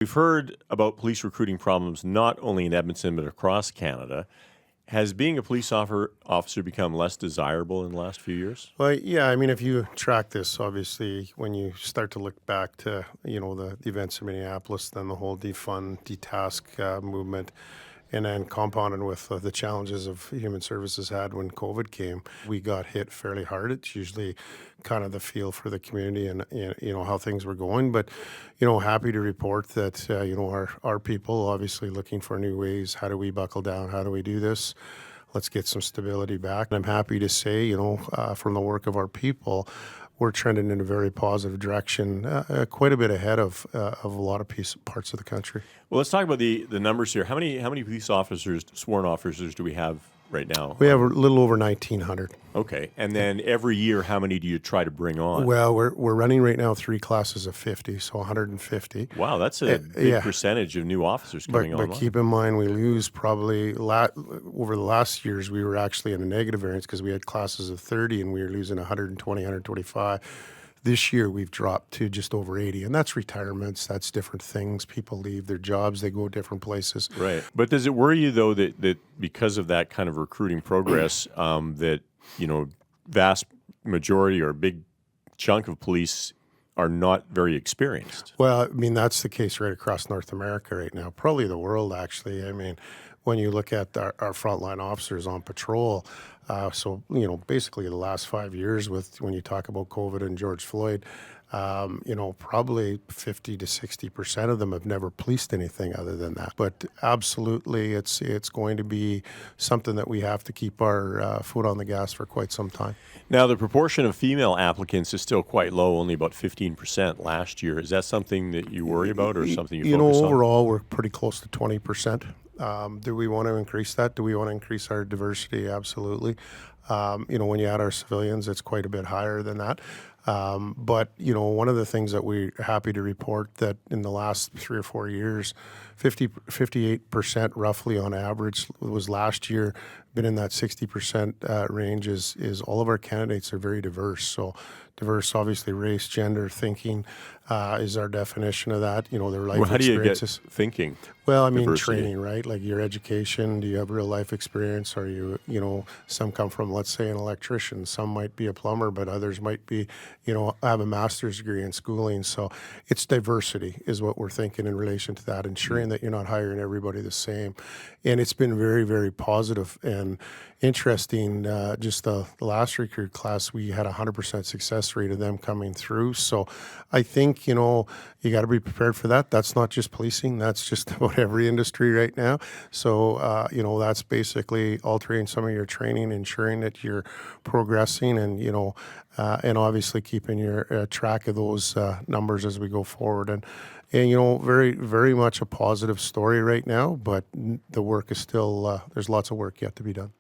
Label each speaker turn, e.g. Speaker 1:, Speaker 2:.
Speaker 1: We've heard about police recruiting problems not only in Edmonton but across Canada. Has being a police officer become less desirable in the last few years?
Speaker 2: Well, yeah, I mean, if you track this, obviously, when you start to look back to, the events in Minneapolis, then the whole defund, detask movement, and then compounded with the challenges of human services had when COVID came, we got hit fairly hard. It's usually kind of the feel for the community and, how things were going. But, happy to report that, our people obviously looking for new ways. How do we buckle down? How do we do this? Let's get some stability back. And I'm happy to say, from the work of our people, we're trending in a very positive direction, quite a bit ahead of a lot of parts of the country.
Speaker 1: Well, let's talk about the numbers here. How many police officers, sworn officers, do we have right now?
Speaker 2: We have a little over 1,900.
Speaker 1: Okay, and then every year, how many do you try to bring on?
Speaker 2: Well, we're running right now 3 classes of 50, so 150.
Speaker 1: Wow, that's a big percentage of new officers coming on.
Speaker 2: But keep in mind, we lose probably over the last years, we were actually in a negative variance because we had classes of 30 and we were losing 120, 125. This year, we've dropped to just over 80, and that's retirements. That's different things. People leave their jobs. They go different places.
Speaker 1: Right. But does it worry you, though, that because of that kind of recruiting progress, that, vast majority or a big chunk of police are not very experienced?
Speaker 2: Well, I mean, that's the case right across North America right now, probably the world, actually. I mean, when you look at our frontline officers on patrol, basically the last 5 years when you talk about COVID and George Floyd, probably 50 to 60% of them have never policed anything other than that. But absolutely, it's going to be something that we have to keep our foot on the gas for quite some time.
Speaker 1: Now, the proportion of female applicants is still quite low, only about 15% last year. Is that something that you worry about or something you focus on?
Speaker 2: Overall, we're pretty close to 20%. Do we want to increase that? Do we want to increase our diversity? Absolutely. When you add our civilians, it's quite a bit higher than that. But one of the things that we're happy to report that in the last 3 or 4 years, 58% roughly on average was last year, been in that 60% range is all of our candidates are very diverse. So diverse, obviously, race, gender, thinking is our definition of that. Their life
Speaker 1: how
Speaker 2: experiences.
Speaker 1: Do you get thinking?
Speaker 2: Well, I mean,
Speaker 1: diversity?
Speaker 2: Training, right? Like your education. Do you have real life experience? Are you, some come from, let's say, an electrician. Some might be a plumber, but others might be, have a master's degree in schooling. So it's diversity is what we're thinking in relation to that, ensuring that you're not hiring everybody the same. And it's been very, very positive and interesting. Just the last recruit class, we had 100% success rate of them coming through. So I think, you got to be prepared for that. That's not just policing. That's just about every industry right now. So, that's basically altering some of your training, ensuring that you're progressing and, and obviously keeping your track of those numbers as we go forward. And very, very much a positive story right now, but the work is still, there's lots of work yet to be done.